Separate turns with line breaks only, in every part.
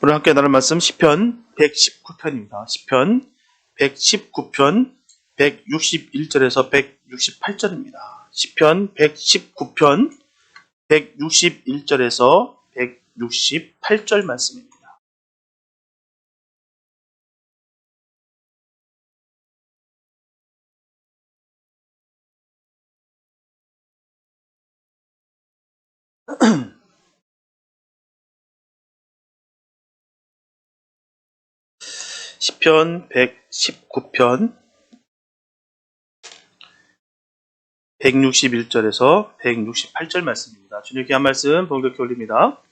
오늘 함께 나눌 말씀 시편 119편입니다. 시편 119편 161절에서 168절입니다. 시편 119편 161절에서 168절 말씀입니다. 시편 119편 161절에서 168절 말씀입니다. 주님께 한 말씀 봉독해 올립니다.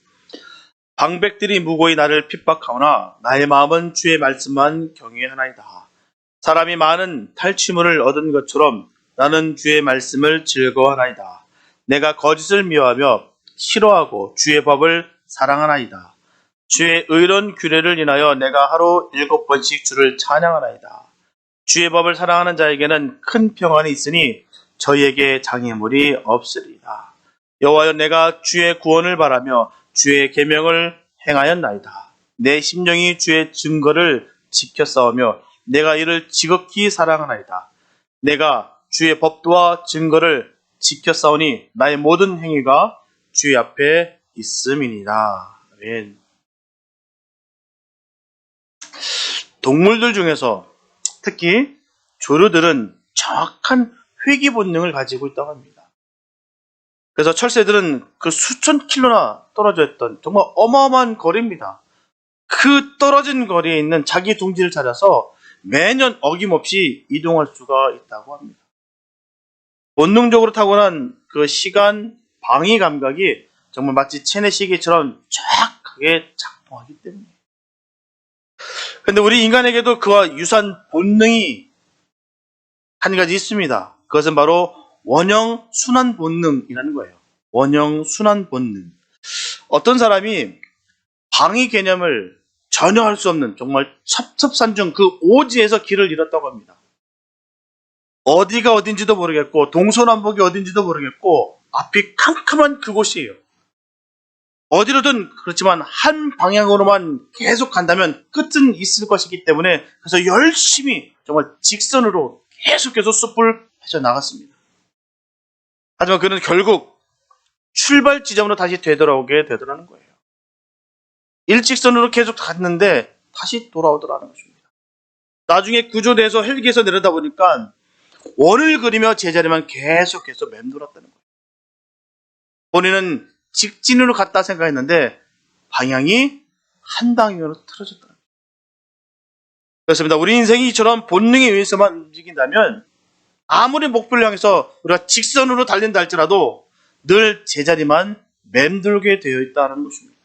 방백들이 무고히 나를 핍박하오나 나의 마음은 주의 말씀만 경외하나이다. 사람이 많은 탈취물을 얻은 것처럼 나는 주의 말씀을 즐거워하나이다. 내가 거짓을 미워하며 싫어하고 주의 법을 사랑하나이다. 주의 의로운 규례를 인하여 내가 하루 7번씩 주를 찬양하나이다. 주의 법을 사랑하는 자에게는 큰 평안이 있으니 저희에게 장애물이 없으리이다. 여호와여, 내가 주의 구원을 바라며 주의 계명을 행하였나이다. 내 심령이 주의 증거를 지켜 싸우며 내가 이를 지극히 사랑하나이다. 내가 주의 법도와 증거를 지켜 싸우니 나의 모든 행위가 주의 앞에 있음이니라. 아멘. 동물들 중에서 특히 조류들은 정확한 회귀 본능을 가지고 있다고 합니다. 그래서 철새들은 그 수천 킬로나 떨어져 있던 정말 어마어마한 거리입니다. 그 떨어진 거리에 있는 자기 둥지를 찾아서 매년 어김없이 이동할 수가 있다고 합니다. 본능적으로 타고난 그 시간 방위 감각이 정말 마치 체내 시계처럼 정확하게 작동하기 때문에. 그런데 우리 인간에게도 그와 유사한 본능이 한 가지 있습니다. 그것은 바로 원형 순환 본능이라는 거예요. 원형 순환 본능. 어떤 사람이 방위 개념을 전혀 할 수 없는 정말 첩첩산중 그 오지에서 길을 잃었다고 합니다. 어디가 어딘지도 모르겠고 동서남북이 어딘지도 모르겠고 앞이 캄캄한 그곳이에요. 어디로든 그렇지만 한 방향으로만 계속 간다면 끝은 있을 것이기 때문에 그래서 열심히 정말 직선으로 계속해서 숲을 헤쳐나갔습니다. 하지만 그는 결국 출발 지점으로 다시 되돌아오게 되더라는 거예요. 일직선으로 계속 갔는데 다시 돌아오더라는 것입니다. 나중에 구조돼서 헬기에서 내려다 보니까 원을 그리며 제자리만 계속해서 맴돌았다는 거예요. 본인은 직진으로 갔다 생각했는데 방향이 한 방향으로 틀어졌다는 거예요. 그렇습니다. 우리 인생이 이처럼 본능에 의해서만 움직인다면 아무리 목표를 향해서 우리가 직선으로 달린다 할지라도 늘 제자리만 맴돌게 되어 있다는 것입니다.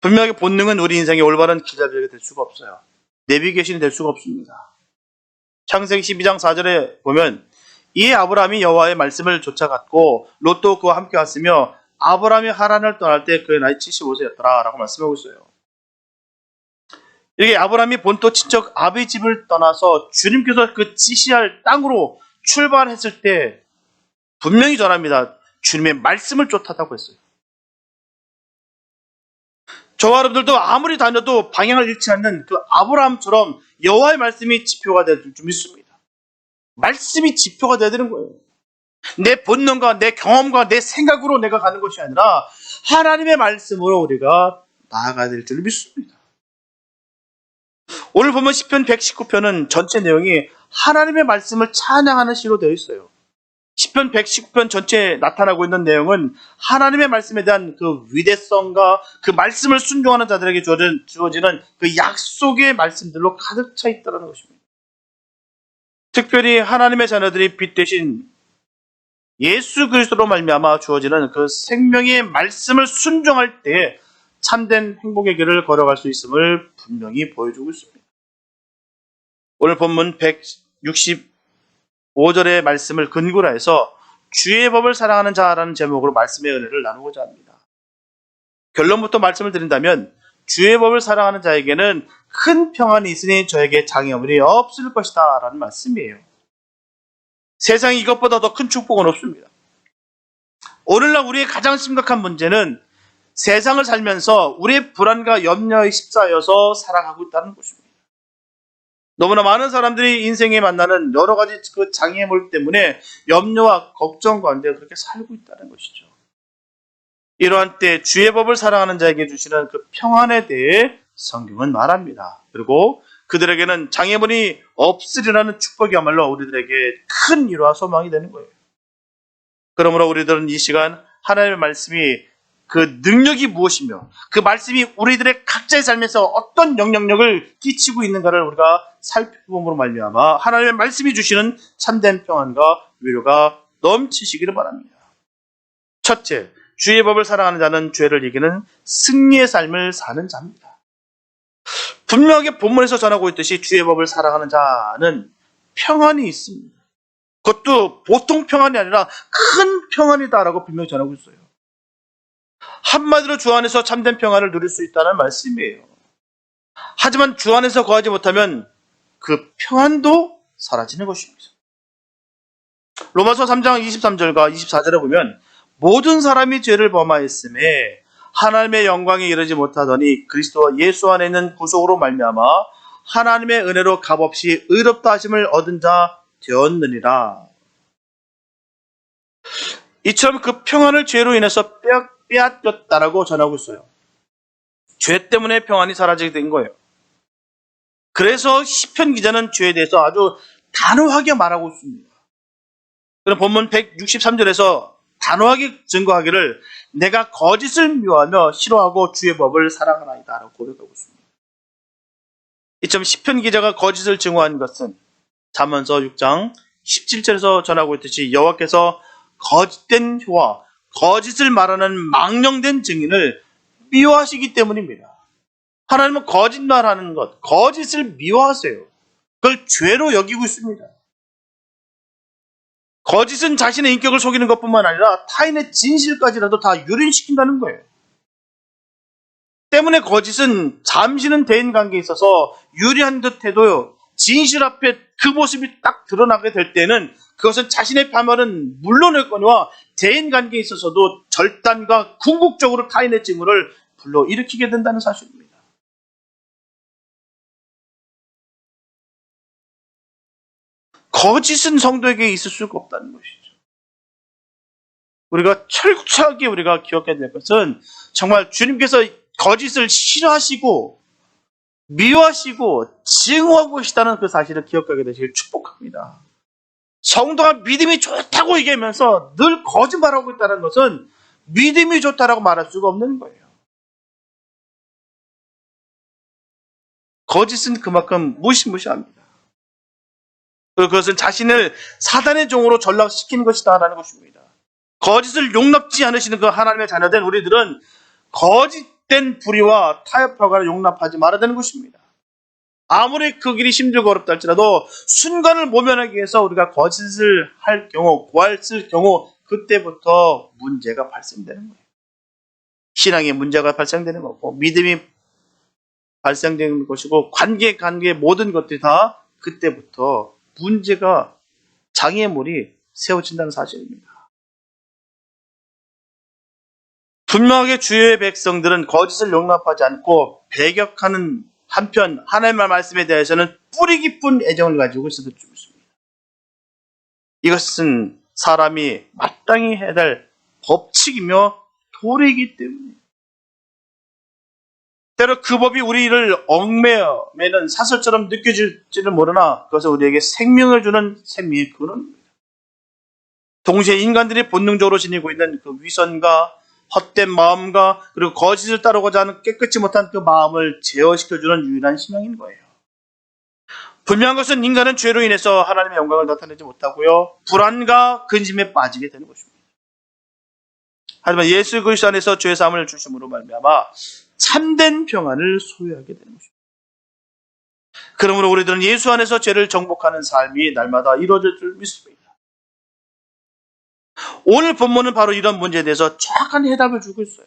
분명하게 본능은 우리 인생의 올바른 길잡이가 될 수가 없어요. 내비게이션이 될 수가 없습니다. 창세기 12장 4절에 보면 이에 아브라함이 여호와의 말씀을 쫓아갔고 롯도 그와 함께 왔으며 아브라함이 하란을 떠날 때 그의 나이 75세였더라 라고 말씀하고 있어요. 이게 아브라함이 본토 친척 아비 집을 떠나서 주님께서 그 지시할 땅으로 출발했을 때 분명히 전합니다. 주님의 말씀을 쫓았다고 했어요. 저와 여러분들도 아무리 다녀도 방향을 잃지 않는 그 아브라함처럼 여호와의 말씀이 지표가 될 줄 믿습니다. 말씀이 지표가 되어야 되는 거예요. 내 본능과 내 경험과 내 생각으로 내가 가는 것이 아니라 하나님의 말씀으로 우리가 나아가야 될 줄 믿습니다. 오늘 보면 시편 119편은 전체 내용이 하나님의 말씀을 찬양하는 시로 되어 있어요. 시편 119편 전체에 나타나고 있는 내용은 하나님의 말씀에 대한 그 위대성과 그 말씀을 순종하는 자들에게 주어지는 그 약속의 말씀들로 가득 차 있다는 것입니다. 특별히 하나님의 자녀들이 빛 대신 예수 그리스도로 말미암아 주어지는 그 생명의 말씀을 순종할 때 참된 행복의 길을 걸어갈 수 있음을 분명히 보여주고 있습니다. 오늘 본문 165절의 말씀을 근거로 해서 주의 법을 사랑하는 자라는 제목으로 말씀의 은혜를 나누고자 합니다. 결론부터 말씀을 드린다면 주의 법을 사랑하는 자에게는 큰 평안이 있으니 저에게 장애물이 없을 것이다 라는 말씀이에요. 세상에 이것보다 더 큰 축복은 없습니다. 오늘날 우리의 가장 심각한 문제는 세상을 살면서 우리의 불안과 염려에 휩싸여서 살아가고 있다는 것입니다. 너무나 많은 사람들이 인생에 만나는 여러 가지 그 장애물 때문에 염려와 걱정 가운데 그렇게 살고 있다는 것이죠. 이러한 때 주의 법을 사랑하는 자에게 주시는 그 평안에 대해 성경은 말합니다. 그리고 그들에게는 장애물이 없으리라는 축복이야말로 우리들에게 큰 위로와 소망이 되는 거예요. 그러므로 우리들은 이 시간 하나님의 말씀이 그 능력이 무엇이며 그 말씀이 우리들의 각자의 삶에서 어떤 영향력을 끼치고 있는가를 우리가 살펴봄으로 말미암아 하나님의 말씀이 주시는 참된 평안과 위로가 넘치시기를 바랍니다. 첫째, 주의 법을 사랑하는 자는 죄를 이기는 승리의 삶을 사는 자입니다. 분명하게 본문에서 전하고 있듯이 주의 법을 사랑하는 자는 평안이 있습니다. 그것도 보통 평안이 아니라 큰 평안이다라고 분명히 전하고 있어요. 한마디로 주 안에서 참된 평안을 누릴 수 있다는 말씀이에요. 하지만 주 안에서 거하지 못하면 그 평안도 사라지는 것입니다. 로마서 3장 23절과 24절에 보면 모든 사람이 죄를 범하였음에 하나님의 영광에 이르지 못하더니 그리스도 예수 안에 있는 구속으로 말미암아 하나님의 은혜로 값없이 의롭다 하심을 얻은 자 되었느니라. 이처럼 그 평안을 죄로 인해서 빼앗겼다라고 전하고 있어요. 죄 때문에 평안이 사라지게 된 거예요. 그래서 시편 기자는 죄에 대해서 아주 단호하게 말하고 있습니다. 그럼 본문 163절에서 단호하게 증거하기를 내가 거짓을 미워하며 싫어하고 주의 법을 사랑하나이다 라고 고백하고 있습니다. 이처럼 시편 기자가 거짓을 증오한 것은 잠언서 6장 17절에서 전하고 있듯이 여호와께서 거짓된 혀와 거짓을 말하는 망령된 증인을 미워하시기 때문입니다. 하나님은 거짓말하는 것, 거짓을 미워하세요. 그걸 죄로 여기고 있습니다. 거짓은 자신의 인격을 속이는 것뿐만 아니라 타인의 진실까지라도 다 유린시킨다는 거예요. 때문에 거짓은 잠시는 대인관계에 있어서 유리한 듯해도 진실 앞에 그 모습이 딱 드러나게 될 때는 그것은 자신의 반발은 물러낼거니와 대인관계에 있어서도 절단과 궁극적으로 타인의 증오를 불러일으키게 된다는 사실입니다. 거짓은 성도에게 있을 수가 없다는 것이죠. 우리가 철저하게 우리가 기억해야 될 것은 정말 주님께서 거짓을 싫어하시고 미워하시고 증오하고 계시다는 그 사실을 기억하게 되시길 축복합니다. 성도가 믿음이 좋다고 얘기하면서 늘 거짓말하고 있다는 것은 믿음이 좋다라고 말할 수가 없는 거예요. 거짓은 그만큼 무시무시합니다. 그것은 자신을 사단의 종으로 전락시키는 것이다라는 것입니다. 거짓을 용납지 않으시는 그 하나님의 자녀된 우리들은 거짓된 불의와 타협화가 용납하지 말아야 되는 것입니다. 아무리 그 길이 힘들고 어렵다 할지라도 순간을 모면하기 위해서 우리가 거짓을 할 경우, 고할쓸 경우 그때부터 문제가 발생되는 거예요. 신앙에 문제가 발생되는 거고 믿음이 발생되는 것이고 관계 모든 것들이 다 그때부터 문제가 장애물이 세워진다는 사실입니다. 분명하게 주의 백성들은 거짓을 용납하지 않고 배격하는 한편 하나님의 말씀에 대해서는 뿌리 깊은 애정을 가지고 있어도 좋습니다. 이것은 사람이 마땅히 해야 될 법칙이며 도리이기 때문에 때로 그 법이 우리를 얽매어 매는 사슬처럼 느껴질지는 모르나 그것은 우리에게 생명을 주는 생명의 근원입니다. 동시에 인간들이 본능적으로 지니고 있는 그 위선과 헛된 마음과 그리고 거짓을 따르고자 하는 깨끗이 못한 그 마음을 제어시켜주는 유일한 희망인 거예요. 분명한 것은 인간은 죄로 인해서 하나님의 영광을 나타내지 못하고요. 불안과 근심에 빠지게 되는 것입니다. 하지만 예수 그리스도 안에서 죄 사함을 주심으로 말미암아 참된 평안을 소유하게 되는 것입니다. 그러므로 우리들은 예수 안에서 죄를 정복하는 삶이 날마다 이루어질 줄 믿습니다. 오늘 본문은 바로 이런 문제에 대해서 정확한 해답을 주고 있어요.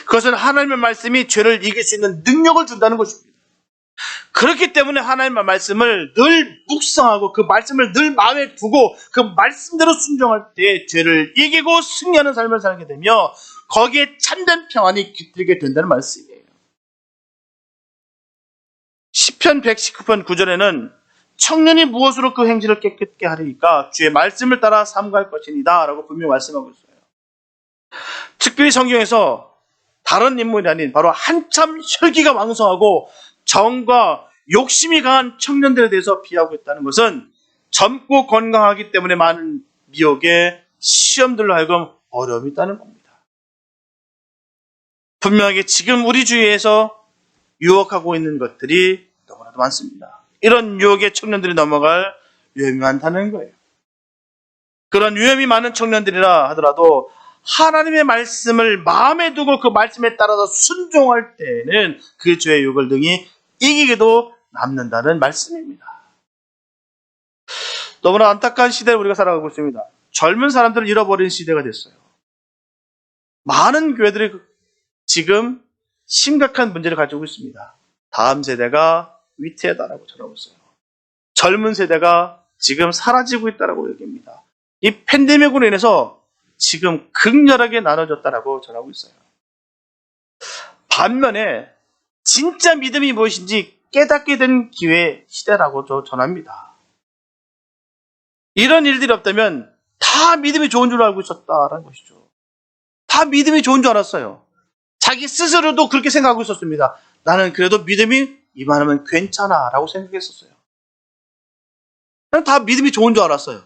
그것은 하나님의 말씀이 죄를 이길 수 있는 능력을 준다는 것입니다. 그렇기 때문에 하나님의 말씀을 늘 묵상하고 그 말씀을 늘 마음에 두고 그 말씀대로 순종할 때 죄를 이기고 승리하는 삶을 살게 되며 거기에 참된 평안이 깃들게 된다는 말씀이에요. 시편 119편 9절에는 청년이 무엇으로 그 행실을 깨끗게 하리니까 주의 말씀을 따라 삼갈 것이니다 라고 분명히 말씀하고 있어요. 특별히 성경에서 다른 인물이 아닌 바로 한참 혈기가 왕성하고 정과 욕심이 강한 청년들에 대해서 비하고 있다는 것은 젊고 건강하기 때문에 많은 미혹에 시험들로 하여금 어려움이 있다는 겁니다. 분명하게 지금 우리 주위에서 유혹하고 있는 것들이 너무나도 많습니다. 이런 유혹에 청년들이 넘어갈 위험이 많다는 거예요. 그런 위험이 많은 청년들이라 하더라도 하나님의 말씀을 마음에 두고 그 말씀에 따라서 순종할 때에는 그 죄의 유혹을 능히 이기게도 남는다는 말씀입니다. 너무나 안타까운 시대를 우리가 살아가고 있습니다. 젊은 사람들을 잃어버린 시대가 됐어요. 많은 교회들이 지금 심각한 문제를 가지고 있습니다. 다음 세대가 위태하다라고 전하고 있어요. 젊은 세대가 지금 사라지고 있다라고 얘기합니다. 이 팬데믹으로 인해서 지금 극렬하게 나눠졌다라고 전하고 있어요. 반면에 진짜 믿음이 무엇인지 깨닫게 된 기회 시대라고 전합니다. 이런 일들이 없다면 다 믿음이 좋은 줄 알고 있었다라는 것이죠. 다 믿음이 좋은 줄 알았어요. 자기 스스로도 그렇게 생각하고 있었습니다. 나는 그래도 믿음이 이만하면 괜찮아 라고 생각했었어요. 나는 다 믿음이 좋은 줄 알았어요.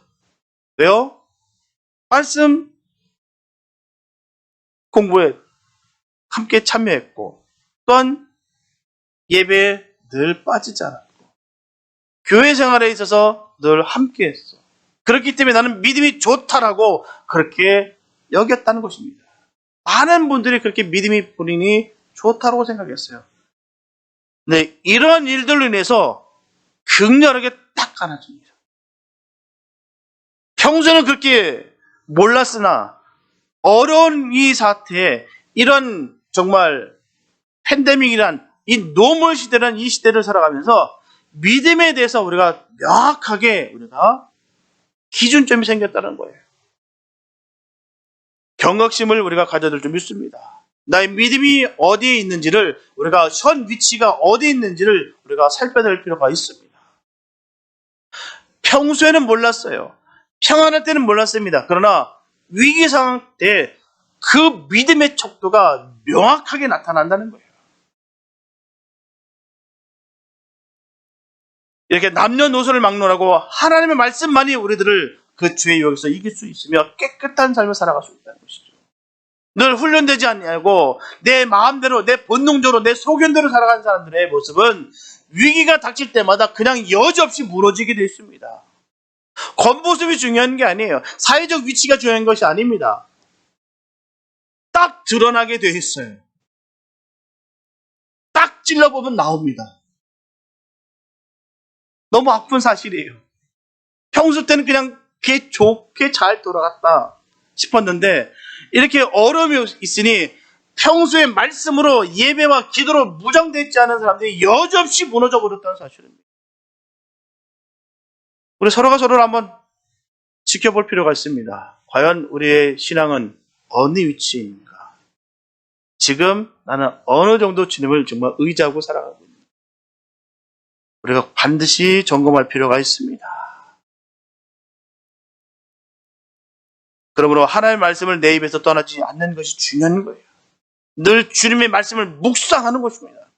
왜요? 말씀 공부에 함께 참여했고 또한 예배에 늘 빠지지 않았고 교회 생활에 있어서 늘 함께했어. 그렇기 때문에 나는 믿음이 좋다라고 그렇게 여겼다는 것입니다. 많은 분들이 그렇게 믿음이 본인이 좋다라고 생각했어요. 네, 이런 일들로 인해서 극렬하게 딱 갈라집니다. 평소에는 그렇게 몰랐으나 어려운 이 사태에 이런 정말 팬데믹이란 이 노멀 시대란 이 시대를 살아가면서 믿음에 대해서 우리가 명확하게 우리가 기준점이 생겼다는 거예요. 경각심을 우리가 가져들 줄 믿습니다. 나의 믿음이 어디에 있는지를 우리가 현 위치가 어디에 있는지를 우리가 살펴낼 필요가 있습니다. 평소에는 몰랐어요. 평안할 때는 몰랐습니다. 그러나 위기 상황 때 그 믿음의 척도가 명확하게 나타난다는 거예요. 이렇게 남녀노소를 막론하고 하나님의 말씀만이 우리들을 그 죄의 유혹에서 이길 수 있으며 깨끗한 삶을 살아갈 수 있다는 것이죠. 늘 훈련되지 않냐고 내 마음대로 내 본능적으로 내 소견대로 살아가는 사람들의 모습은 위기가 닥칠 때마다 그냥 여지없이 무너지게 되어 있습니다. 겉모습이 중요한 게 아니에요. 사회적 위치가 중요한 것이 아닙니다. 딱 드러나게 되어 있어요. 딱 찔러보면 나옵니다. 너무 아픈 사실이에요. 평소 때는 그냥 꽤 좋게 잘 돌아갔다 싶었는데 이렇게 어려움이 있으니 평소에 말씀으로 예배와 기도로 무장되지 않은 사람들이 여지없이 무너져 버렸다는 사실입니다. 우리 서로가 서로를 한번 지켜볼 필요가 있습니다. 과연 우리의 신앙은 어느 위치인가? 지금 나는 어느 정도 주님을 정말 의지하고 살아가고 있는가? 우리가 반드시 점검할 필요가 있습니다. 그러므로 하나님의 말씀을 내 입에서 떠나지 않는 것이 중요한 거예요. 늘 주님의 말씀을 묵상하는 것입니다.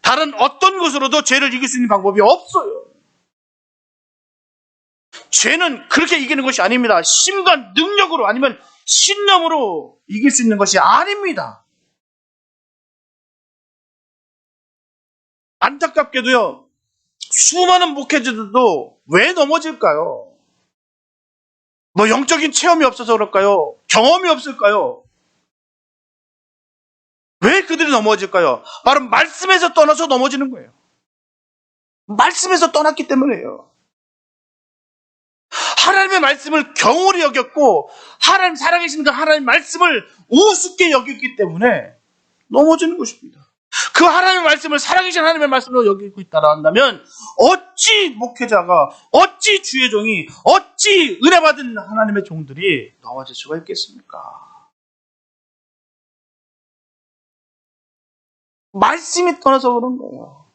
다른 어떤 것으로도 죄를 이길 수 있는 방법이 없어요. 죄는 그렇게 이기는 것이 아닙니다. 힘과 능력으로 아니면 신념으로 이길 수 있는 것이 아닙니다. 안타깝게도요, 수많은 목회자들도 왜 넘어질까요? 뭐 영적인 체험이 없어서 그럴까요? 경험이 없을까요? 왜 그들이 넘어질까요? 바로 말씀에서 떠나서 넘어지는 거예요. 말씀에서 떠났기 때문에요. 하나님의 말씀을 경홀히 여겼고 하나님 살아계신 그 하나님의 말씀을 우습게 여겼기 때문에 넘어지는 것입니다. 그 하나님의 말씀을 살아계신 하나님의 말씀으로 여기고 있다라 한다면 어찌 목회자가, 어찌 주의 종이, 어찌 은혜 받은 하나님의 종들이 넘어질 수가 있겠습니까? 말씀이 떠나서 그런 거예요.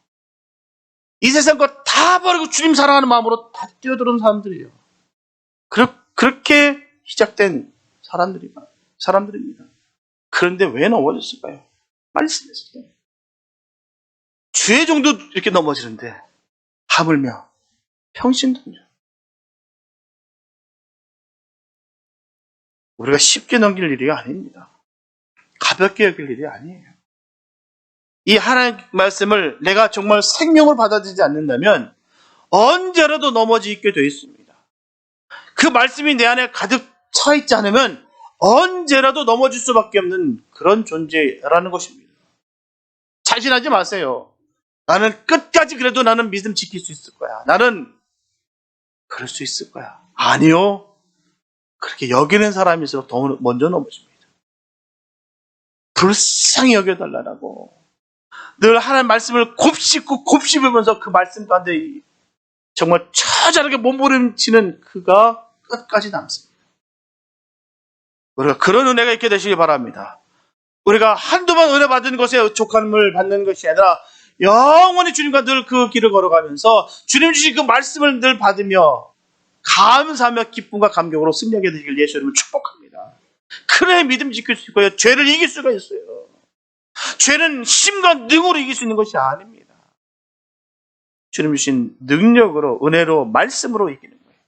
이 세상 것 다 버리고 주님 사랑하는 마음으로 다 뛰어들어온 사람들이에요. 그렇게 시작된 사람들입니다. 그런데 왜 넘어졌을까요? 말씀했을 때. 주의 종도 이렇게 넘어지는데 하물며 평신도죠. 우리가 쉽게 넘길 일이 아닙니다. 가볍게 여길 일이 아니에요. 이 하나님 말씀을 내가 정말 생명을 받아들이지 않는다면 언제라도 넘어지게 되어 있습니다. 그 말씀이 내 안에 가득 차 있지 않으면 언제라도 넘어질 수밖에 없는 그런 존재라는 것입니다. 자신하지 마세요. 나는 끝까지 그래도 나는 믿음 지킬 수 있을 거야. 나는 그럴 수 있을 거야. 아니요. 그렇게 여기는 사람일수록 더 먼저 넘어집니다. 불쌍히 여겨달라고. 늘 하나님 말씀을 곱씹으면서 그 말씀 가운데 정말 처절하게 몸부림치는 그가 끝까지 남습니다. 우리가 그런 은혜가 있게 되시기 바랍니다. 우리가 한두 번 은혜 받은 것에 족함을 받는 것이 아니라 영원히 주님과 늘 그 길을 걸어가면서 주님 주신 그 말씀을 늘 받으며 감사하며 기쁨과 감격으로 승리하게 되시길 예수 이름으로 축복합니다. 그래야 믿음 지킬 수 있고요. 죄를 이길 수가 있어요. 죄는 힘과 능으로 이길 수 있는 것이 아닙니다. 주님 주신 능력으로, 은혜로, 말씀으로 이기는 거예요.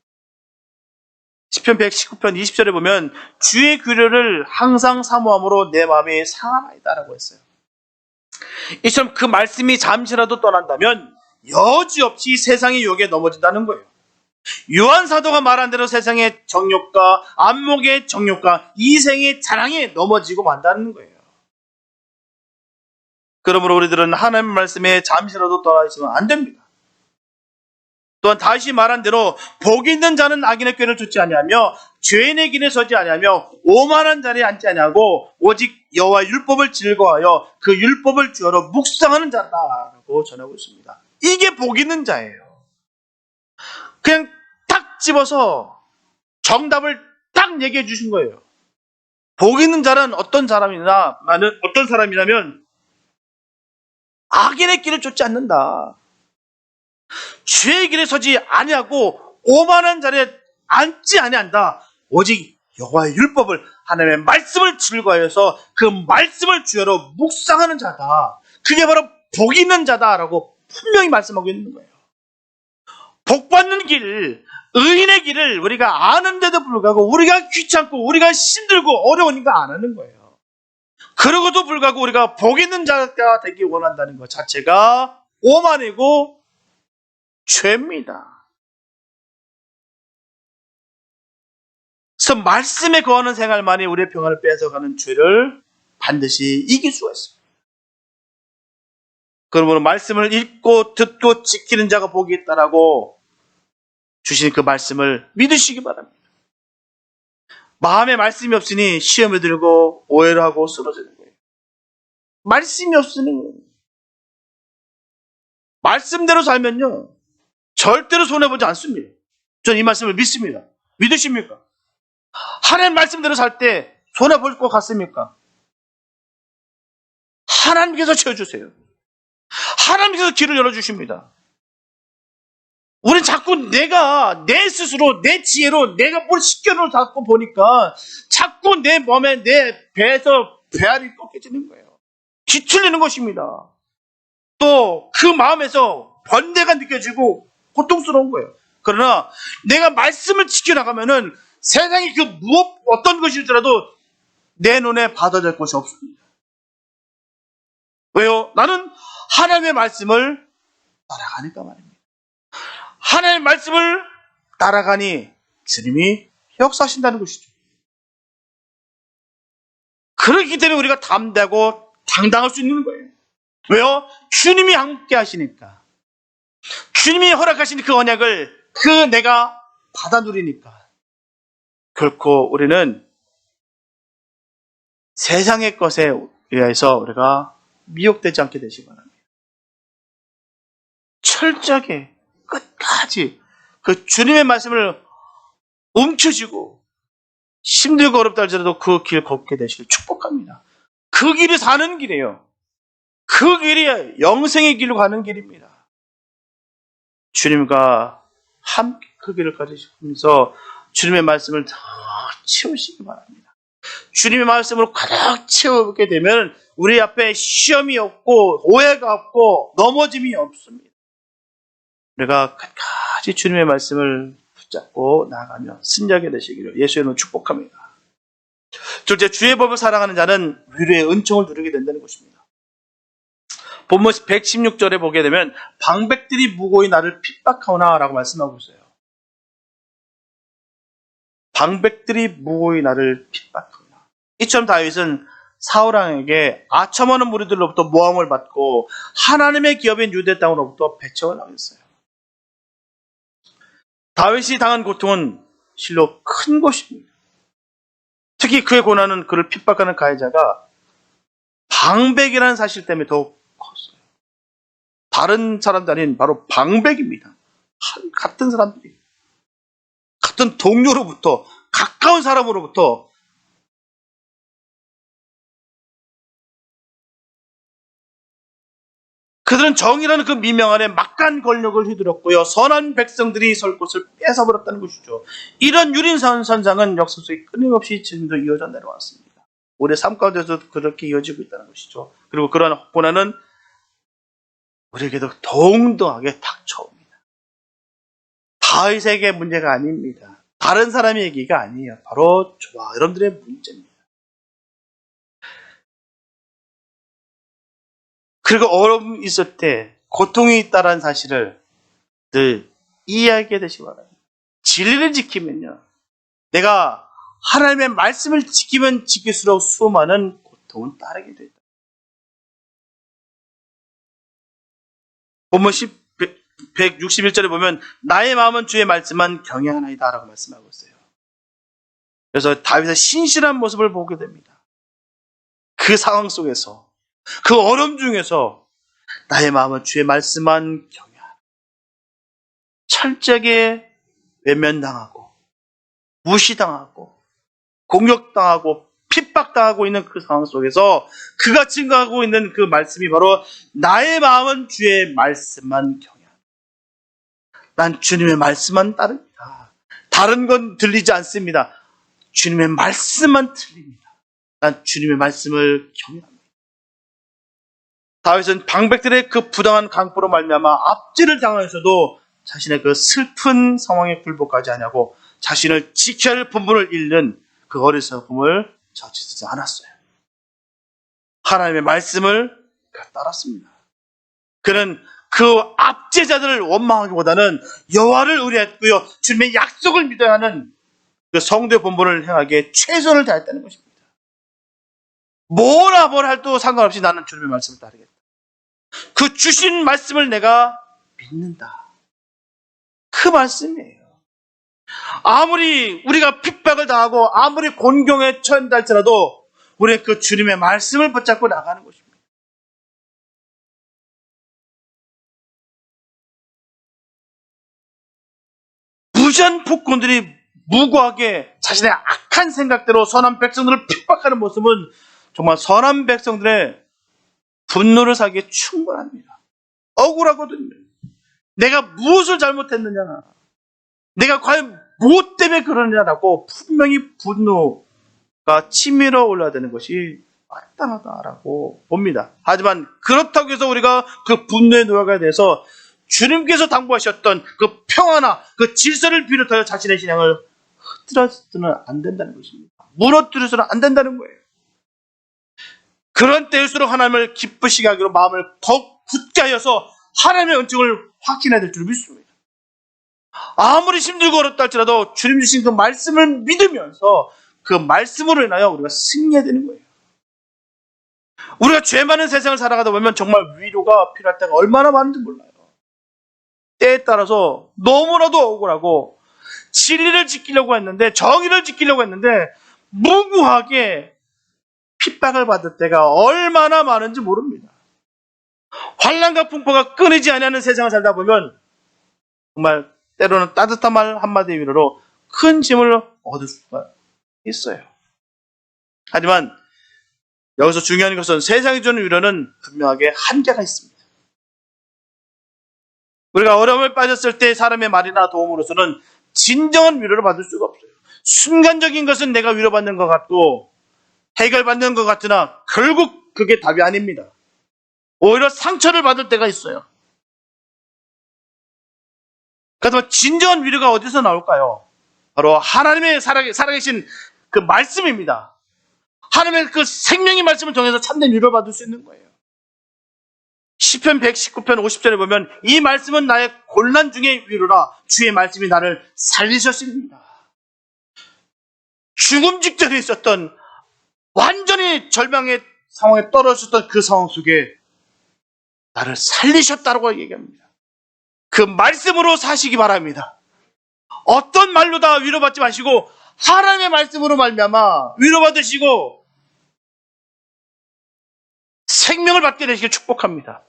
시편 119편 20절에 보면 주의 규례를 항상 사모함으로 내 마음이 상하나이다라고 했어요. 이처럼 그 말씀이 잠시라도 떠난다면 여지없이 세상의 유혹에 넘어진다는 거예요. 요한 사도가 말한 대로 세상의 정욕과 안목의 정욕과 이생의 자랑에 넘어지고 만다는 거예요. 그러므로 우리들은 하나님 말씀에 잠시라도 떠나 있으면 안 됩니다. 또한 다시 말한 대로 복 있는 자는 악인의 꾀를 쫓지 아니하며 죄인의 길에 서지 아니하며 오만한 자리에 앉지 아니하고 오직 여호와의 율법을 즐거워하여 그 율법을 주어로 묵상하는 자라고 전하고 있습니다. 이게 복 있는 자예요. 그냥 딱 집어서 정답을 딱 얘기해 주신 거예요. 복 있는 자는 어떤 사람이냐면 악인의 길을 쫓지 않는다. 죄의 길에 서지 아니하고 오만한 자리에 앉지 아니한다. 오직 여호와의 율법을, 하나님의 말씀을 즐거워해서 그 말씀을 주야로 묵상하는 자다. 그게 바로 복 있는 자다라고 분명히 말씀하고 있는 거예요. 복 받는 길, 의인의 길을 우리가 아는데도 불구하고 우리가 귀찮고 우리가 힘들고 어려우니까 안 하는 거예요. 그러고도 불구하고 우리가 복 있는 자가 되기 원한다는 것 자체가 오만이고 죄입니다. 그래서 말씀에 거하는 생활만이 우리의 평안을 뺏어가는 죄를 반드시 이길 수가 있습니다. 그러므로 말씀을 읽고 듣고 지키는 자가 복이 있다라고 주신 그 말씀을 믿으시기 바랍니다. 마음에 말씀이 없으니 시험에 들고 오해를 하고 쓰러지는 거예요. 말씀이 없으니 말씀대로 살면요 절대로 손해보지 않습니다. 저는 이 말씀을 믿습니다. 믿으십니까? 하나님 말씀대로 살 때 손해볼 것 같습니까? 하나님께서 채워주세요. 하나님께서 길을 열어주십니다. 우린 자꾸 내가 내 스스로 내 지혜로 내가 뭘 시켜놓을 자꾸 보니까 자꾸 내 몸에 내 배에서 배알이 꺾여지는 거예요. 뒤틀리는 것입니다. 또 그 마음에서 번뇌가 느껴지고 고통스러운 거예요. 그러나 내가 말씀을 지켜나가면은 세상이 그 어떤 것일지라도 내 눈에 받아들 것이 없습니다. 왜요? 나는 하나님의 말씀을 따라가니까 말입니다. 하나님의 말씀을 따라가니 주님이 역사하신다는 것이죠. 그렇기 때문에 우리가 담대하고 당당할 수 있는 거예요. 왜요? 주님이 함께 하시니까. 주님이 허락하신 그 언약을 내가 받아 누리니까. 결코 우리는 세상의 것에 의해서 우리가 미혹되지 않게 되시기 바랍니다. 철저하게 끝까지 그 주님의 말씀을 움켜쥐고 힘들고 어렵다 할지라도 그 길 걷게 되시길 축복합니다. 그 길이 사는 길이에요. 그 길이 영생의 길로 가는 길입니다. 주님과 함께 그 길을 가지시면서 주님의 말씀을 더 채우시기 바랍니다. 주님의 말씀으로 가득 채우게 되면 우리 앞에 시험이 없고 오해가 없고 넘어짐이 없습니다. 우리가 끝까지 주님의 말씀을 붙잡고 나아가며 승리하게 되시기를 예수의 이름으로 축복합니다. 둘째, 주의 법을 사랑하는 자는 위로의 은총을 누리게 된다는 것입니다. 본문 116절에 보게 되면 방백들이 무고히 나를 핍박하오나 라고 말씀하고 있어요. 방백들이 무고히 나를 핍박하오나. 이처럼 다윗은 사울왕에게 아첨하는 무리들로부터 모함을 받고 하나님의 기업인 유대 땅으로부터 배척을 당했어요. 다윗이 당한 고통은 실로 큰 것입니다. 특히 그의 고난은 그를 핍박하는 가해자가 방백이라는 사실 때문에 더욱 컸어요. 다른 사람들이 아닌 바로 방백입니다. 같은 사람들이, 같은 동료로부터, 가까운 사람으로부터 그들은 정의라는 그 미명 아래 막간 권력을 휘두르었고요. 선한 백성들이 설 곳을 뺏어버렸다는 것이죠. 이런 유린선상은 역사 속에 끊임없이 지금도 이어져 내려왔습니다. 우리의 삶 가운데서도 그렇게 이어지고 있다는 것이죠. 그리고 그러한 고난은 우리에게도 동등하게 닥쳐옵니다. 다윗에게 문제가 아닙니다. 다른 사람의 얘기가 아니에요. 바로 저와 여러분들의 문제입니다. 그리고 어려움이 있을 때 고통이 있다는 사실을 늘 이해하게 되시기 바랍니다. 진리를 지키면요, 내가 하나님의 말씀을 지키면 지킬수록 수많은 고통은 따르게 된다. 본문 161절에 보면 나의 마음은 주의 말씀만 경외하나이다 라고 말씀하고 있어요. 그래서 다윗의 신실한 모습을 보게 됩니다. 그 상황 속에서, 그 어려움 중에서 나의 마음은 주의 말씀만 경외하라. 철저하게 외면당하고 무시당하고 공격당하고 핍박당하고 있는 그 상황 속에서 그가 증거하고 있는 그 말씀이 바로 나의 마음은 주의 말씀만 경외하라. 난 주님의 말씀만 따릅니다. 다른 건 들리지 않습니다. 주님의 말씀만 들립니다. 난 주님의 말씀을 경외합니다. 다윗은 방백들의 그 부당한 강포로 말미암아 압제를 당하면서도 자신의 그 슬픈 상황에 굴복하지 않냐고 자신을 지켜야 할 본분을 잃는 그 어리석음을 저지르지 않았어요. 하나님의 말씀을 따랐습니다. 그는 그 압제자들을 원망하기보다는 여호와를 의뢰했고요, 주님의 약속을 믿어야 하는 그 성도의 본분을 행하기에 최선을 다했다는 것입니다. 뭘 할도 상관없이 나는 주님의 말씀을 따르겠다. 그 주신 말씀을 내가 믿는다. 그 말씀이에요. 아무리 우리가 핍박을 당하고 아무리 곤경에 처한다 할지라도 우리의 그 주님의 말씀을 붙잡고 나가는 것입니다. 무시한 폭군들이 무고하게 자신의 악한 생각대로 선한 백성들을 핍박하는 모습은 정말 선한 백성들의 분노를 사기에 충분합니다. 억울하거든요. 내가 무엇을 잘못했느냐, 내가 과연 무엇 때문에 그러느냐라고 분명히 분노가 치밀어 올라야 되는 것이 마땅하다라고 봅니다. 하지만 그렇다고 해서 우리가 그 분노의 노예가 돼서 주님께서 당부하셨던 그 평화나 그 질서를 비롯하여 자신의 신앙을 흐트러서는 안 된다는 것입니다. 무너뜨려서는 안 된다는 거예요. 그런 때일수록 하나님을 기쁘시게 하기로 마음을 더 굳게 하여서 하나님의 은총을 확신해야 될 줄 믿습니다. 아무리 힘들고 어렵다 할지라도 주님 주신 그 말씀을 믿으면서 그 말씀으로 인하여 우리가 승리해야 되는 거예요. 우리가 죄 많은 세상을 살아가다 보면 정말 위로가 필요할 때가 얼마나 많은지 몰라요. 때에 따라서 너무나도 억울하고 진리를 지키려고 했는데, 정의를 지키려고 했는데 무고하게 핍박을 받을 때가 얼마나 많은지 모릅니다. 환난과 풍파가 끊이지 아니하는 세상을 살다 보면 정말 때로는 따뜻한 말 한마디 위로로 큰 짐을 얻을 수가 있어요. 하지만 여기서 중요한 것은 세상이 주는 위로는 분명하게 한계가 있습니다. 우리가 어려움을 빠졌을 때 사람의 말이나 도움으로서는 진정한 위로를 받을 수가 없어요. 순간적인 것은 내가 위로받는 것 같고 해결받는 것 같으나 결국 그게 답이 아닙니다. 오히려 상처를 받을 때가 있어요. 그래서 진정한 위로가 어디서 나올까요? 바로 하나님의 살아계신 그 말씀입니다. 하나님의 그 생명의 말씀을 통해서 참된 위로를 받을 수 있는 거예요. 시편 119편 50절에 보면 이 말씀은 나의 곤란 중의 위로라 주의 말씀이 나를 살리셨습니다. 죽음 직전에 있었던 완전히 절망의 상황에 떨어졌던 그 상황 속에 나를 살리셨다고 얘기합니다. 그 말씀으로 사시기 바랍니다. 어떤 말로 다 위로받지 마시고 하나님의 말씀으로 말미암아 위로받으시고 생명을 받게 되시길 축복합니다.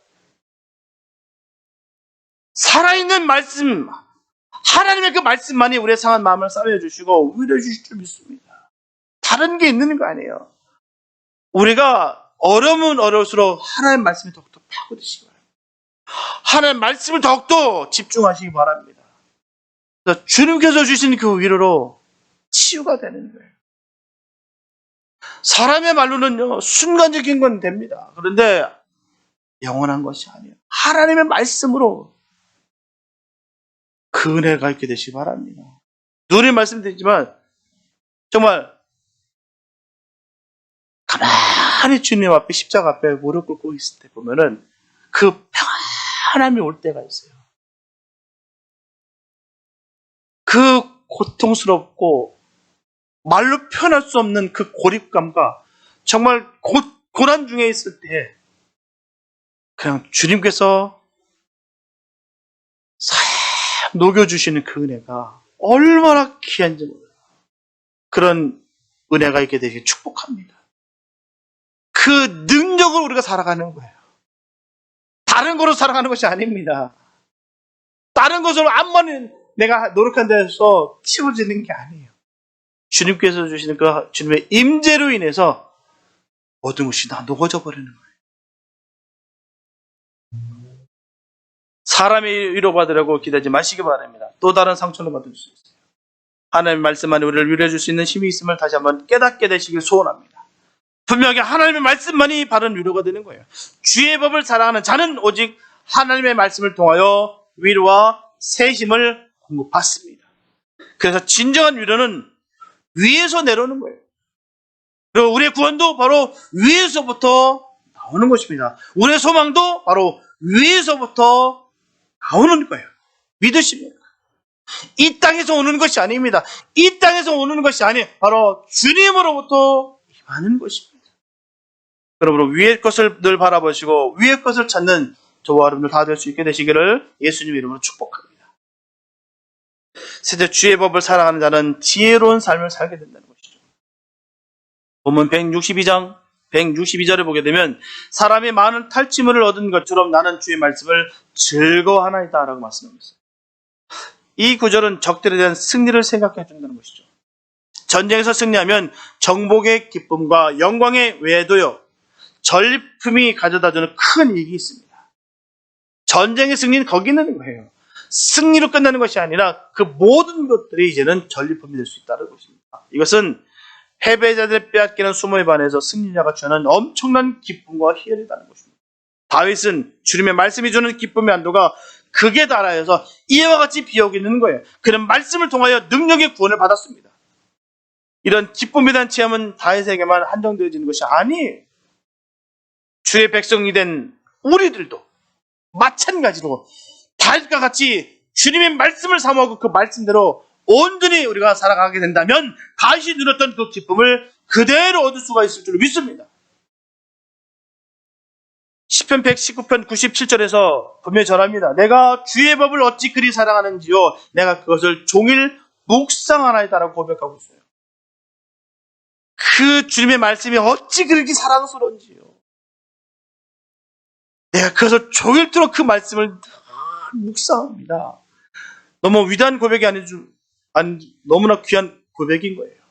살아있는 말씀, 하나님의 그 말씀만이 우리의 상한 마음을 싸매주시고 위로해 주실 줄 믿습니다. 다른 게 있는 거 아니에요. 우리가 어려우면 어려울수록 하나님의 말씀이 더욱더 파고드시기 바랍니다. 하나님의 말씀을 더욱더 집중하시기 바랍니다. 그래서 주님께서 주신 그 위로로 치유가 되는 거예요. 사람의 말로는요, 순간적인 건 됩니다. 그런데 영원한 것이 아니에요. 하나님의 말씀으로 그 은혜가 있게 되시기 바랍니다. 누누이 말씀드리지만 정말 가만히 주님 앞에 십자가 앞에 무릎 꿇고 있을 때 보면은 그 평안함이 올 때가 있어요. 그 고통스럽고 말로 표현할 수 없는 그 고립감과 정말 고난 중에 있을 때 그냥 주님께서 녹여주시는 그 은혜가 얼마나 귀한지 몰라요. 그런 은혜가 있게 되길 축복합니다. 그 능력을 우리가 살아가는 거예요. 다른 거로 살아가는 것이 아닙니다. 다른 것으로 암만 내가 노력한 데서 치워지는 게 아니에요. 주님께서 주시는 그 주님의 임재로 인해서 모든 것이 다 녹아져 버리는 거예요. 사람이 위로받으려고 기대하지 마시기 바랍니다. 또 다른 상처를 받을 수 있어요. 하나님의 말씀만이 우리를 위로해 줄 수 있는 힘이 있음을 다시 한번 깨닫게 되시길 소원합니다. 분명하게 하나님의 말씀만이 바른 위로가 되는 거예요. 주의 법을 사랑하는 자는 오직 하나님의 말씀을 통하여 위로와 새 힘을 공급받습니다. 그래서 진정한 위로는 위에서 내려오는 거예요. 그리고 우리의 구원도 바로 위에서부터 나오는 것입니다. 우리의 소망도 바로 위에서부터 나오는 거예요. 믿으십니까? 이 땅에서 오는 것이 아닙니다. 이 땅에서 오는 것이 아니에요. 바로 주님으로부터 임하는 것입니다. 여러분, 위의 것을 늘 바라보시고 위의 것을 찾는 저와 여러분들 다 될 수 있게 되시기를 예수님 이름으로 축복합니다. 셋째, 주의 법을 사랑하는 자는 지혜로운 삶을 살게 된다는 것이죠. 본문 162장 162절을 보게 되면 사람이 많은 탈취물을 얻은 것처럼 나는 주의 말씀을 즐거워하나이다 라고 말씀합니다. 이 구절은 적들에 대한 승리를 생각해 준다는 것이죠. 전쟁에서 승리하면 정복의 기쁨과 영광의 외에도요, 전리품이 가져다주는 큰 이익이 있습니다. 전쟁의 승리는 거기 있는 거예요. 승리로 끝나는 것이 아니라 그 모든 것들이 이제는 전리품이 될 수 있다는 것입니다. 이것은 패배자들의 빼앗기는 수모에 반해서 승리자가 주는 엄청난 기쁨과 희열이라는 것입니다. 다윗은 주님의 말씀이 주는 기쁨의 한도가 극에 달하여서 이와 같이 비어오고 있는 거예요. 그는 말씀을 통하여 능력의 구원을 받았습니다. 이런 기쁨에 대한 체험은 다윗에게만 한정되어지는 것이 아니에요. 주의 백성이 된 우리들도 마찬가지로 다윗과 같이 주님의 말씀을 사모하고 그 말씀대로 온전히 우리가 살아가게 된다면 다윗이 누렸던 그 기쁨을 그대로 얻을 수가 있을 줄 믿습니다. 시편 119편 97절에서 분명히 전합니다. 내가 주의 법을 어찌 그리 사랑하는지요 내가 그것을 종일 묵상하나이다라고 고백하고 있어요. 그 주님의 말씀이 어찌 그렇게 사랑스러운지요. 내가 그래서 종일토록 그 말씀을 묵상합니다. 너무 위대한 고백이 너무나 귀한 고백인 거예요.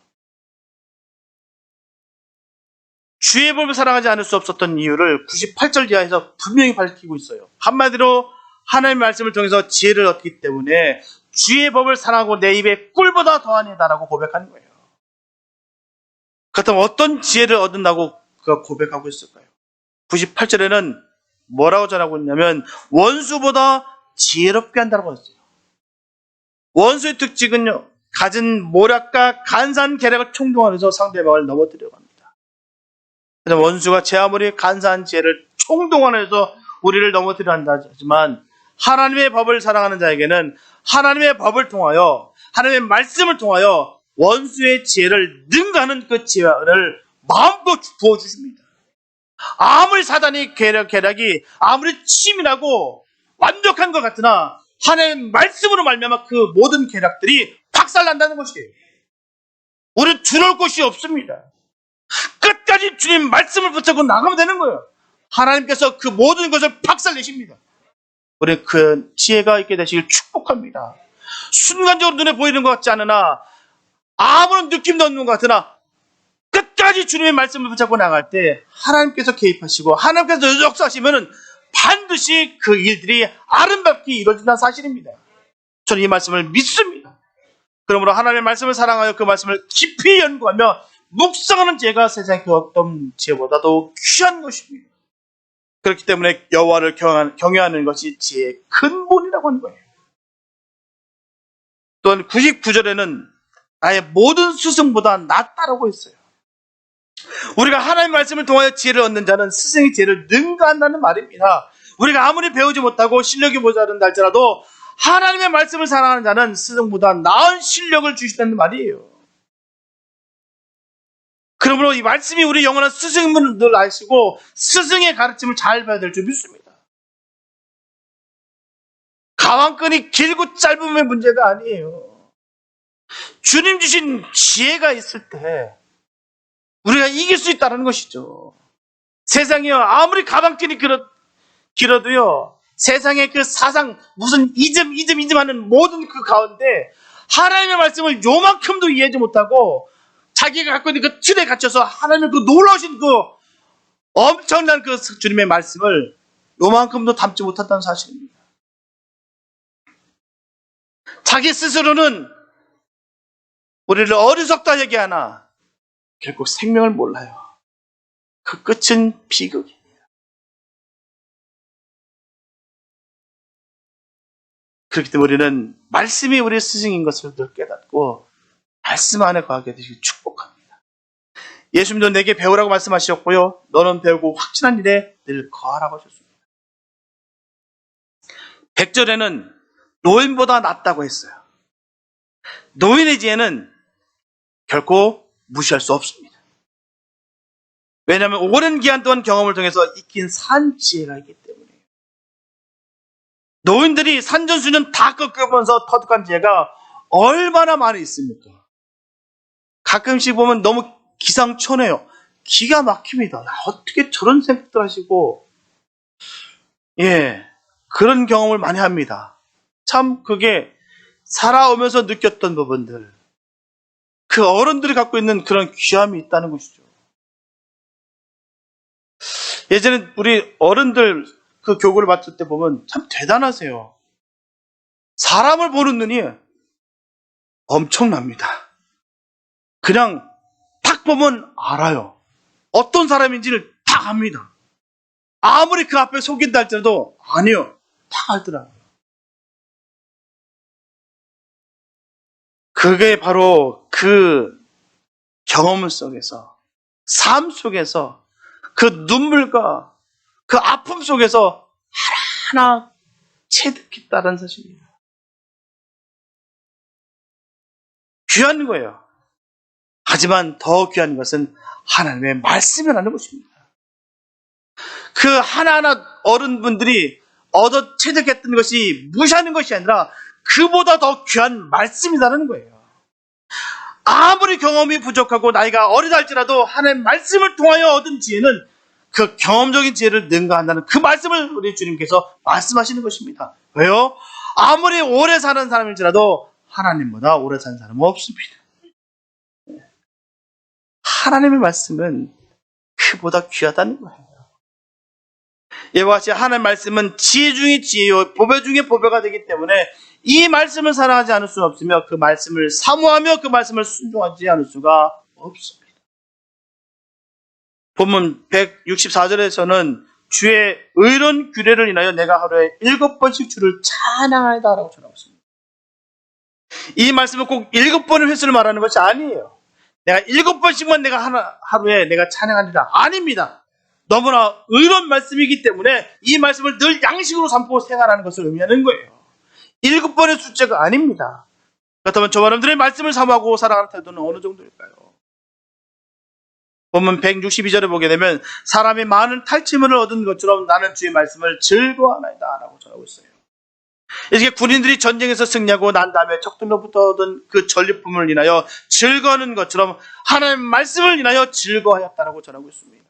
주의 법을 사랑하지 않을 수 없었던 이유를 98절 이하에서 분명히 밝히고 있어요. 한마디로 하나님의 말씀을 통해서 지혜를 얻기 때문에 주의 법을 사랑하고 내 입에 꿀보다 더하니다라고 고백하는 거예요. 그렇다면 어떤 지혜를 얻는다고 그가 고백하고 있을까요? 98절에는 뭐라고 전하고 있냐면 원수보다 지혜롭게 한다고 했어요. 원수의 특징은요, 가진 모략과 간사한 계략을 총동원해서 상대방을 넘어뜨려고 합니다. 원수가 제 아무리 간사한 지혜를 총동원해서 우리를 넘어뜨려 한다 하지만 하나님의 법을 사랑하는 자에게는 하나님의 법을 통하여 하나님의 말씀을 통하여 원수의 지혜를 능가하는 그 지혜를 마음껏 부어주십니다. 아무리 사단이 계략이 아무리 치밀하고 완벽한 것 같으나 하나님의 말씀으로 말미암아 그 모든 계략들이 박살난다는 것이에요. 우리는 두려울 곳이 없습니다. 끝까지 주님 말씀을 붙잡고 나가면 되는 거예요. 하나님께서 그 모든 것을 박살내십니다. 우리 그 지혜가 있게 되시길 축복합니다. 순간적으로 눈에 보이는 것 같지 않으나 아무런 느낌도 없는 것 같으나 끝까지 주님의 말씀을 붙잡고 나갈 때 하나님께서 개입하시고 하나님께서 역사하시면 반드시 그 일들이 아름답게 이루어진다는 사실입니다. 저는 이 말씀을 믿습니다. 그러므로 하나님의 말씀을 사랑하여 그 말씀을 깊이 연구하며 묵상하는 지혜가 세상의 그 어떤 지혜보다도 귀한 것입니다. 그렇기 때문에 여호와를 경외하는 것이 지혜의 근본이라고 하는 거예요. 또한 99절에는 나의 모든 스승보다 낫다라고 했어요. 우리가 하나님의 말씀을 통하여 지혜를 얻는 자는 스승의 지혜를 능가한다는 말입니다. 우리가 아무리 배우지 못하고 실력이 모자른다 할지라도 하나님의 말씀을 사랑하는 자는 스승보다 나은 실력을 주신다는 말이에요. 그러므로 이 말씀이 우리 영원한 스승임을 늘 아시고 스승의 가르침을 잘 봐야 될 줄 믿습니다. 가왕끈이 길고 짧음의 문제가 아니에요. 주님 주신 지혜가 있을 때 우리가 이길 수 있다는 것이죠. 세상이요, 아무리 가방끈이 길어도요, 세상의 그 사상, 무슨 이즘 하는 모든 그 가운데 하나님의 말씀을 요만큼도 이해하지 못하고 자기가 갖고 있는 그 틀에 갇혀서 하나님의 그 놀라우신 그 엄청난 그 주님의 말씀을 요만큼도 담지 못한다는 사실입니다. 자기 스스로는 우리를 어리석다 얘기하나 결국 생명을 몰라요. 그 끝은 비극입니다. 그렇기 때문에 우리는 말씀이 우리의 스승인 것을 늘 깨닫고 말씀 안에 거하게 되시길 축복합니다. 예수님도 내게 배우라고 말씀하셨고요. 너는 배우고 확신한 일에 늘 거하라고 하셨습니다. 100절에는 노인보다 낫다고 했어요. 노인의 지혜는 결코 무시할 수 없습니다. 왜냐하면 오랜 기간 동안 경험을 통해서 익힌 산 지혜가 있기 때문에. 노인들이 산전수전 다 겪으면서 터득한 지혜가 얼마나 많이 있습니까? 가끔씩 보면 너무 기상천외해요. 기가 막힙니다. 어떻게 저런 생각들 하시고, 그런 경험을 많이 합니다. 참 그게 살아오면서 느꼈던 부분들, 그 어른들이 갖고 있는 그런 귀함이 있다는 것이죠. 예전에 우리 어른들 그 교구를 맡을 때 보면 참 대단하세요. 사람을 보는 눈이 엄청납니다. 그냥 딱 보면 알아요. 어떤 사람인지를 다 압니다. 아무리 그 앞에 속인다 할지라도 아니요. 다 알더라고요. 그게 바로 그 경험 속에서, 삶 속에서, 그 눈물과 그 아픔 속에서 하나하나 체득했다는 사실입니다. 귀한 거예요. 하지만 더 귀한 것은 하나님의 말씀이라는 것입니다. 그 하나하나 어른분들이 얻어 체득했던 것이 무시하는 것이 아니라 그보다 더 귀한 말씀이라는 거예요. 아무리 경험이 부족하고 나이가 어리다 할지라도 하나님의 말씀을 통하여 얻은 지혜는 그 경험적인 지혜를 능가한다는 그 말씀을 우리 주님께서 말씀하시는 것입니다. 왜요? 아무리 오래 사는 사람일지라도 하나님보다 오래 사는 사람은 없습니다. 하나님의 말씀은 그보다 귀하다는 거예요. 이와 같이 하나님의 말씀은 지혜 중에 지혜요 보배 중에 보배가 되기 때문에 이 말씀을 사랑하지 않을 수 없으며 그 말씀을 사모하며 그 말씀을 순종하지 않을 수가 없습니다. 본문 164절에서는 주의 의로운 규례를 인하여 내가 하루에 7번씩 주를 찬양하이다라고 전하고 있습니다. 이 말씀은 꼭 7번의 횟수를 말하는 것이 아니에요. 내가 7번씩만 내가 하루에 내가 찬양하리라. 아닙니다. 너무나 의로운 말씀이기 때문에 이 말씀을 늘 양식으로 삼고 생활하는 것을 의미하는 거예요. 7번의 숫자가 아닙니다. 그렇다면 저와 여러분들의 말씀을 사모하고 살아가는 태도는 어느 정도일까요? 본문 162절에 보게 되면 사람이 많은 탈취물을 얻은 것처럼 나는 주의 말씀을 즐거워하나이다 라고 전하고 있어요. 이렇게 군인들이 전쟁에서 승리하고 난 다음에 적들로부터 얻은 그 전리품을 인하여 즐거워하는 것처럼 하나님의 말씀을 인하여 즐거워하였다라고 전하고 있습니다.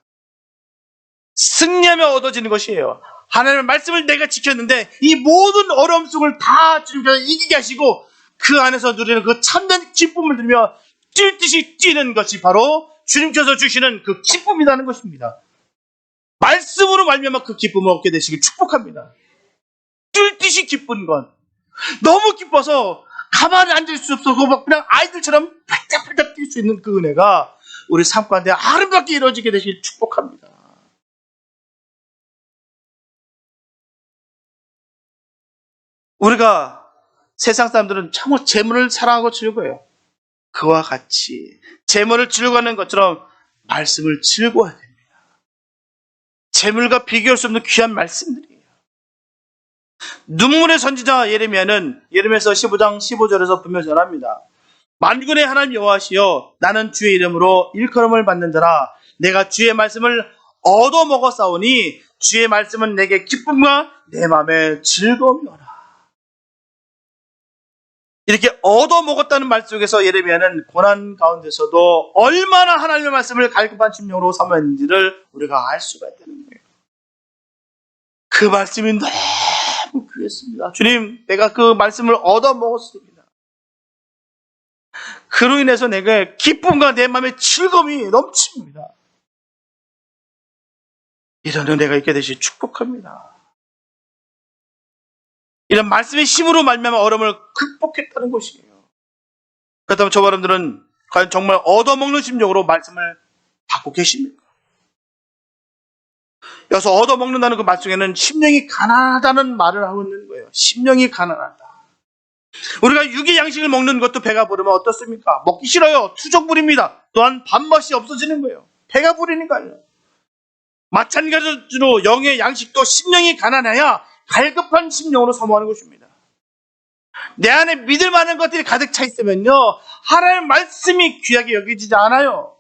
승리하며 얻어지는 것이에요. 하나님의 말씀을 내가 지켰는데 이 모든 어려움 속을 다 주님께서 이기게 하시고 그 안에서 누리는 그 참된 기쁨을 들으며 뛸 듯이 뛰는 것이 바로 주님께서 주시는 그 기쁨이라는 것입니다. 말씀으로 말미암아 그 기쁨을 얻게 되시길 축복합니다. 뛸 듯이 기쁜 건 너무 기뻐서 가만히 앉을 수 없어서 막 그냥 아이들처럼 팔짝팔짝 뛸 수 있는 그 은혜가 우리 삶 가운데 아름답게 이루어지게 되시길 축복합니다. 우리가 세상 사람들은 참으로 재물을 사랑하고 즐거워요. 그와 같이 재물을 즐거워하는 것처럼 말씀을 즐거워해야 됩니다. 재물과 비교할 수 없는 귀한 말씀들이에요. 눈물의 선지자 예레미야는 예레미야서 15장 15절에서 분명히 전합니다. 만군의 하나님 여호와시여 나는 주의 이름으로 일컬음을 받는 자라 내가 주의 말씀을 얻어먹었사오니 주의 말씀은 내게 기쁨과 내 마음에 즐거움이오라. 이렇게 얻어먹었다는 말 속에서 예레미야는 고난 가운데서도 얼마나 하나님의 말씀을 갈급한 심령으로 사모했는지를 우리가 알 수가 있다는 거예요. 그 말씀이 너무 귀했습니다. 주님, 내가 그 말씀을 얻어먹었습니다. 그로 인해서 내게 기쁨과 내 마음의 즐거움이 넘칩니다. 이런 은혜가 있게 되시 축복합니다. 이런 말씀의 힘으로 말미암아 어려움을 극복했다는 것이에요. 그렇다면 저와 여러분들은 과연 정말 얻어먹는 심정으로 말씀을 받고 계십니까? 여기서 얻어먹는다는 그 말 속에는 심령이 가난하다는 말을 하고 있는 거예요. 심령이 가난하다. 우리가 육의 양식을 먹는 것도 배가 부르면 어떻습니까? 먹기 싫어요. 투정 부립니다. 또한 밥맛이 없어지는 거예요. 배가 부르니까요. 마찬가지로 영의 양식도 심령이 가난해야 갈급한 심령으로 사모하는 것입니다. 내 안에 믿을 만한 것들이 가득 차 있으면요, 하나님의 말씀이 귀하게 여겨지지 않아요.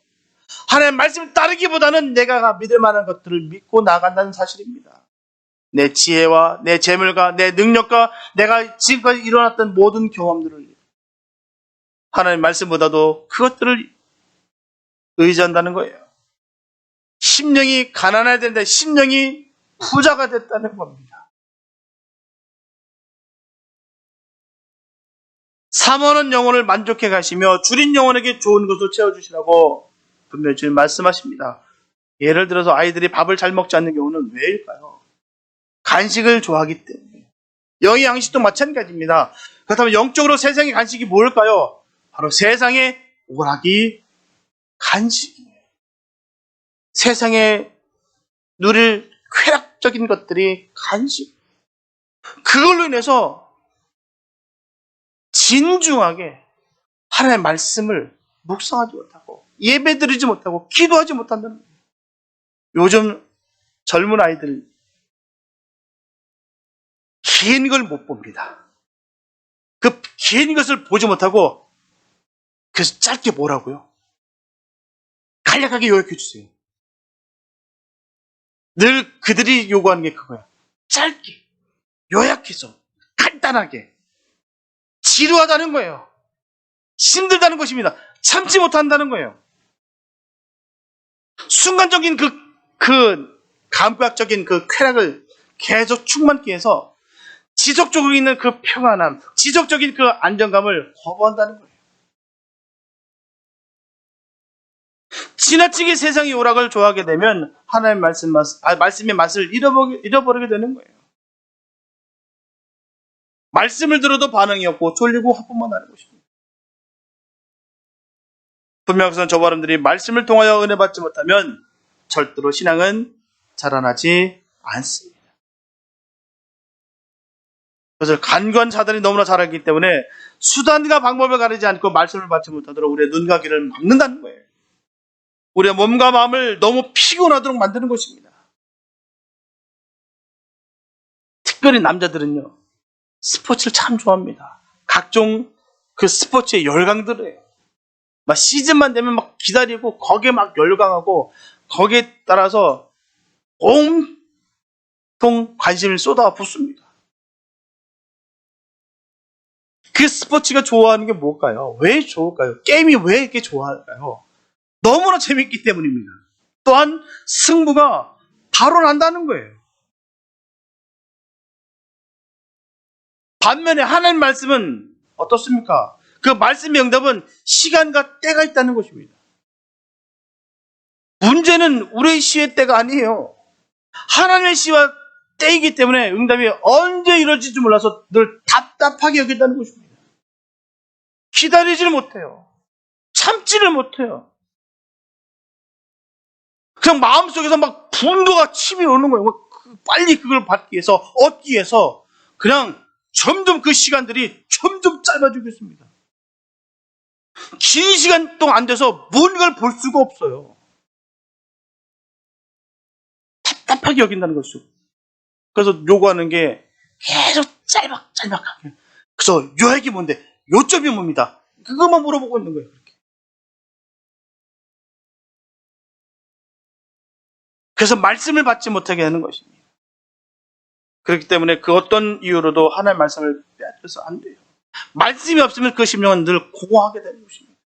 하나님의 말씀을 따르기보다는 내가 믿을 만한 것들을 믿고 나간다는 사실입니다. 내 지혜와 내 재물과 내 능력과 내가 지금까지 일어났던 모든 경험들을 하나님의 말씀보다도 그것들을 의지한다는 거예요. 심령이 가난해야 된다. 심령이 부자가 됐다는 겁니다. 사모하는 영혼을 만족해 가시며 줄인 영혼에게 좋은 것을 채워주시라고 분명히 주님 말씀하십니다. 예를 들어서 아이들이 밥을 잘 먹지 않는 경우는 왜일까요? 간식을 좋아하기 때문에. 영의 양식도 마찬가지입니다. 그렇다면 영적으로 세상의 간식이 뭘까요? 바로 세상의 오락이 간식이에요. 세상에 누릴 쾌락적인 것들이 간식. 그걸로 인해서 진중하게 하나님의 말씀을 묵상하지 못하고 예배드리지 못하고 기도하지 못한다는 거예요. 요즘 젊은 아이들 긴 걸 못 봅니다. 그 긴 것을 보지 못하고 그래서 짧게 뭐라고요? 간략하게 요약해 주세요. 늘 그들이 요구하는 게 그거야. 짧게 요약해서 간단하게. 지루하다는 거예요. 힘들다는 것입니다. 참지 못한다는 거예요. 순간적인 그 그 감각적인 그 쾌락을 계속 충만케 해서 지속적으로 있는 그 평안함, 지속적인 그 안정감을 거부한다는 거예요. 지나치게 세상의 오락을 좋아하게 되면 하나님의 말씀의 맛을 잃어버리게 되는 거예요. 말씀을 들어도 반응이 없고 졸리고 화뿐만 나는 것입니다. 분명히 저와 여러분들이 말씀을 통하여 은혜 받지 못하면 절대로 신앙은 자라나지 않습니다. 그래서 간과한 자들이 너무나 잘 알기 때문에 수단과 방법을 가리지 않고 말씀을 받지 못하도록 우리의 눈과 귀를 막는다는 거예요. 우리의 몸과 마음을 너무 피곤하도록 만드는 것입니다. 특별히 남자들은요, 스포츠를 참 좋아합니다. 각종 그 스포츠의 열광들을 해요. 막 시즌만 되면 막 기다리고 거기에 막 열광하고 거기에 따라서 온통 관심을 쏟아 붓습니다. 그 스포츠가 좋아하는 게 뭘까요? 왜 좋을까요? 게임이 왜 이렇게 좋아할까요? 너무나 재밌기 때문입니다. 또한 승부가 바로 난다는 거예요. 반면에 하나님 말씀은 어떻습니까? 그 말씀의 응답은 시간과 때가 있다는 것입니다. 문제는 우리의 시의 때가 아니에요. 하나님의 시와 때이기 때문에 응답이 언제 이루어질지 몰라서 늘 답답하게 여긴다는 것입니다. 기다리지를 못해요. 참지를 못해요. 그냥 마음속에서 막 분노가 치밀어 오는 거예요. 빨리 그걸 받기 위해서, 얻기 위해서 그냥 점점 그 시간들이 점점 짧아지고 있습니다. 긴 시간 동안 앉아서 뭔가를 볼 수가 없어요. 답답하게 여긴다는 것이죠. 그래서 요구하는 게 계속 짤막하게. 그래서 요약이 뭔데? 요점이 뭡니다. 그것만 물어보고 있는 거예요. 그렇게. 그래서 말씀을 받지 못하게 하는 것입니다. 그렇기 때문에 그 어떤 이유로도 하나님의 말씀을 빼앗겨서 안 돼요. 말씀이 없으면 그 심령은 늘 공허하게 되는 것입니다.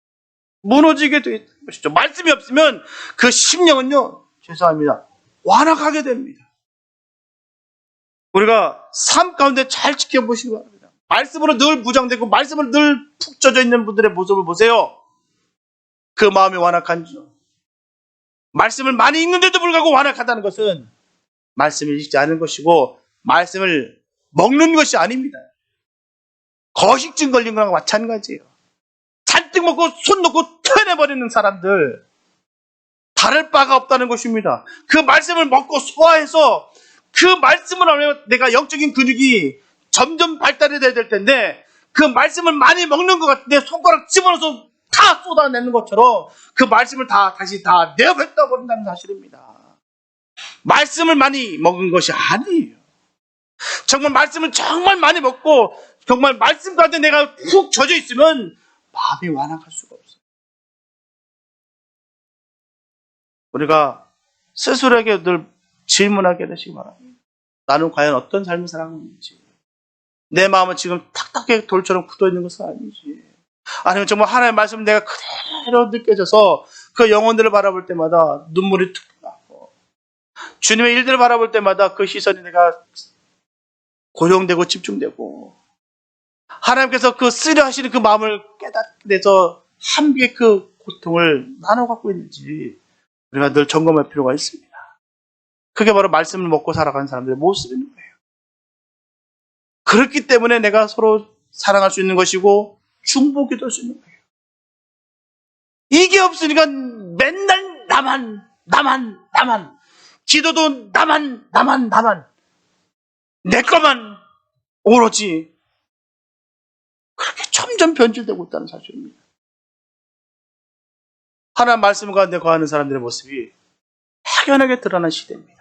무너지게 되는 것이죠. 말씀이 없으면 그 심령은요, 죄송합니다, 완악하게 됩니다. 우리가 삶 가운데 잘 지켜보시기 바랍니다. 말씀으로 늘 무장되고 말씀으로 늘 푹 젖어 있는 분들의 모습을 보세요. 그 마음이 완악한지요. 말씀을 많이 읽는데도 불구하고 완악하다는 것은 말씀을 읽지 않은 것이고 말씀을 먹는 것이 아닙니다. 거식증 걸린 거랑 마찬가지예요. 잔뜩 먹고 손 놓고 토해내버리는 사람들, 다를 바가 없다는 것입니다. 그 말씀을 먹고 소화해서 그 말씀을 하면 내가 영적인 근육이 점점 발달이 돼야 될 텐데 그 말씀을 많이 먹는 것 같은데 손가락 집어넣어서 다 쏟아내는 것처럼 그 말씀을 다시 내어뱉어 버린다는 사실입니다. 말씀을 많이 먹은 것이 아니에요. 정말 말씀을 정말 많이 먹고 정말 말씀 가운데 내가 훅 젖어 있으면 마음이 완악할 수가 없어요. 우리가 스스로에게 늘 질문하게 되시기 바랍니다. 나는 과연 어떤 삶을 살아가고 있는지, 내 마음은 지금 탁탁하게 돌처럼 굳어있는 것은 아닌지, 아니면 정말 하나님의 말씀을 내가 그대로 느껴져서 그 영혼들을 바라볼 때마다 눈물이 툭 나고 주님의 일들을 바라볼 때마다 그 시선이 내가 고정되고 집중되고 하나님께서 그 쓰려 하시는 그 마음을 깨닫게 돼서 함께 그 고통을 나눠 갖고 있는지 우리가 늘 점검할 필요가 있습니다. 그게 바로 말씀을 먹고 살아가는 사람들의 모습인 거예요. 그렇기 때문에 내가 서로 사랑할 수 있는 것이고 중보기도 할 수 있는 거예요. 이게 없으니까 맨날 나만 기도도 나만 내 것만 오로지 그렇게 점점 변질되고 있다는 사실입니다. 하나님 말씀 가운데 거하는 사람들의 모습이 확연하게 드러난 시대입니다.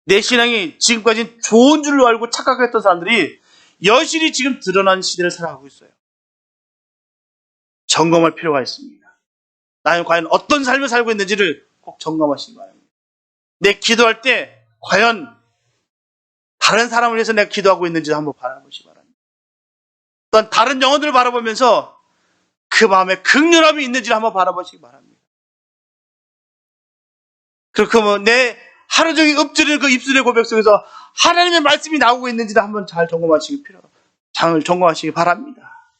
내 신앙이 지금까지 좋은 줄로 알고 착각했던 사람들이 여실히 지금 드러난 시대를 살아가고 있어요. 점검할 필요가 있습니다. 나는 과연 어떤 삶을 살고 있는지를 꼭 점검하시기 바랍니다. 내 기도할 때 과연 다른 사람을 위해서 내가 기도하고 있는지 한번 바라보시기 바랍니다. 또한 다른 영혼들을 바라보면서 그 마음에 긍휼함이 있는지를 한번 바라보시기 바랍니다. 그렇게 뭐 내 하루 종일 읊조리는 그 입술의 고백 속에서 하나님의 말씀이 나오고 있는지를 한번 잘 점검하시기 바랍니다.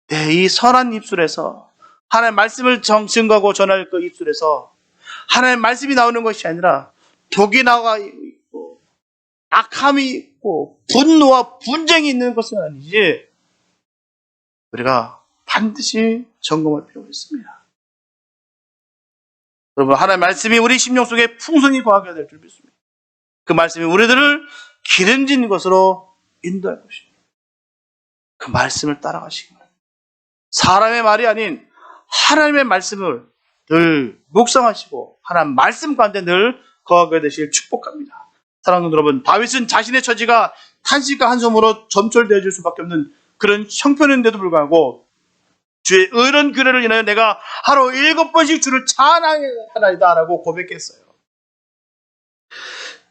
네, 이 선한 입술에서 하나님의 말씀을 증거하고 전할 그 입술에서 하나님의 말씀이 나오는 것이 아니라 독이 나와 있고 악함이 있고 분노와 분쟁이 있는 것은 아니지, 우리가 반드시 점검할 필요가 있습니다. 여러분, 하나님의 말씀이 우리 심령 속에 풍성히 거하게 될 줄 믿습니다. 그 말씀이 우리들을 기름진 것으로 인도할 것입니다. 그 말씀을 따라가시기 바랍니다. 사람의 말이 아닌 하나님의 말씀을 늘 묵상하시고 하나님 말씀 가운데 늘 거하게 되시길 축복합니다. 사랑하는 여러분, 다윗은 자신의 처지가 탄식과 한숨으로 점철되어질 수밖에 없는 그런 형편인데도 불구하고 주의 의로운 규례를 인하여 내가 하루 7번씩 주를 찬양하나이다 라고 고백했어요.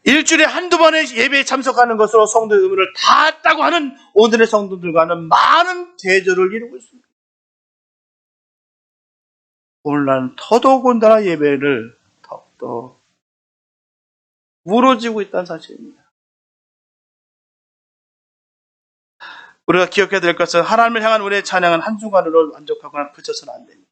일주일에 한두 번의 예배에 참석하는 것으로 성도의 의무를 다했다고 하는 오늘의 성도들과는 많은 대조를 이루고 있습니다. 오늘날은 더더군다나 예배를 더욱더 무너지고 있다는 사실입니다. 우리가 기억해야 될 것은 하나님을 향한 우리의 찬양은 한순간으로 만족하거나 그쳐서는 안 됩니다.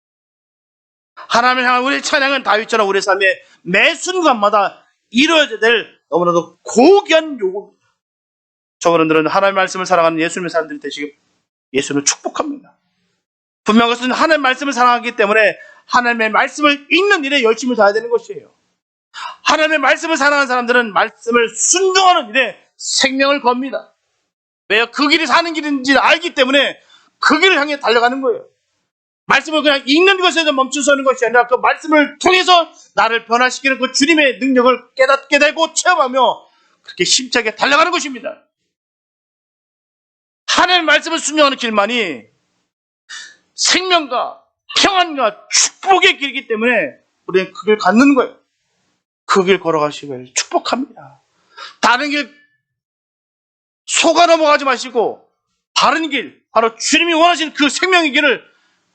하나님을 향한 우리의 찬양은 다윗처럼 우리의 삶의 매 순간마다 이루어져야 될 너무나도 고귀한 요구입니다. 저분들은 하나님의 말씀을 사랑하는 예수님의 사람들이 되시길 예수님을 축복합니다. 분명한 것은 하나님의 말씀을 사랑하기 때문에 하나님의 말씀을 읽는 일에 열심을 다해야 되는 것이에요. 하나님의 말씀을 사랑하는 사람들은 말씀을 순종하는 일에 생명을 겁니다. 왜요? 그 길이 사는 길인지 알기 때문에 그 길을 향해 달려가는 거예요. 말씀을 그냥 읽는 것에서 멈춰서는 것이 아니라 그 말씀을 통해서 나를 변화시키는 그 주님의 능력을 깨닫게 되고 체험하며 그렇게 힘차게 달려가는 것입니다. 하나님의 말씀을 순종하는 길만이 생명과 평안과 축복의 길이기 때문에 우리는 그 길 갖는 거예요. 그 길 걸어가시길 축복합니다. 다른 길 속아 넘어가지 마시고 바른 길, 바로 주님이 원하시는 그 생명의 길을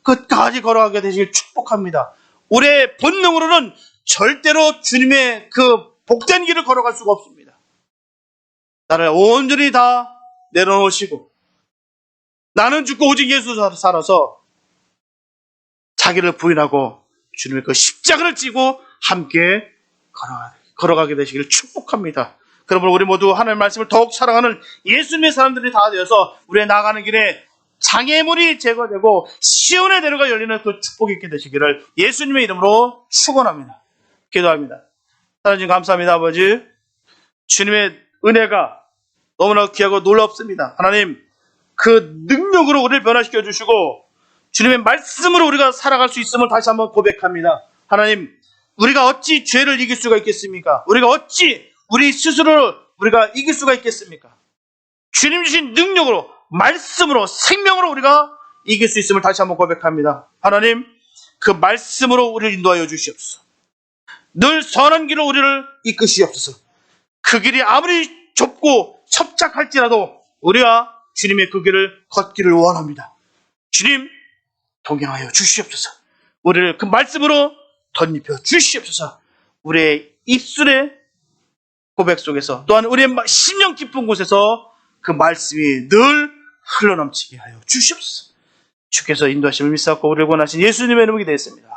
끝까지 걸어가게 되시길 축복합니다. 우리의 본능으로는 절대로 주님의 그 복된 길을 걸어갈 수가 없습니다. 나를 온전히 다 내려놓으시고 나는 죽고 오직 예수 살아서 자기를 부인하고 주님의 그 십자가를 지고 함께 걸어가게 되시기를 축복합니다. 그러므로 우리 모두 하나님의 말씀을 더욱 사랑하는 예수님의 사람들이 다 되어서 우리의 나가는 길에 장애물이 제거되고 시온의 대로가 열리는 그 축복이 있게 되시기를 예수님의 이름으로 축원합니다. 기도합니다. 하나님 감사합니다. 아버지, 주님의 은혜가 너무나 귀하고 놀랍습니다. 하나님, 그 능력으로 우리를 변화시켜 주시고 주님의 말씀으로 우리가 살아갈 수 있음을 다시 한번 고백합니다. 하나님, 우리가 어찌 죄를 이길 수가 있겠습니까? 우리가 어찌 우리 스스로를 우리가 이길 수가 있겠습니까? 주님 주신 능력으로, 말씀으로, 생명으로 우리가 이길 수 있음을 다시 한번 고백합니다. 하나님, 그 말씀으로 우리를 인도하여 주시옵소서. 늘 선한 길로 우리를 이끄시옵소서. 그 길이 아무리 좁고 협착할지라도 우리가 주님의 그 길을 걷기를 원합니다. 주님, 동행하여 주시옵소서. 우리를 그 말씀으로 덧입혀 주시옵소서. 우리의 입술의 고백 속에서 또한 우리의 심령 깊은 곳에서 그 말씀이 늘 흘러넘치게 하여 주시옵소서. 주께서 인도하심을 믿사옵고 우리를 권하신 예수님의 이름이 되었습니다.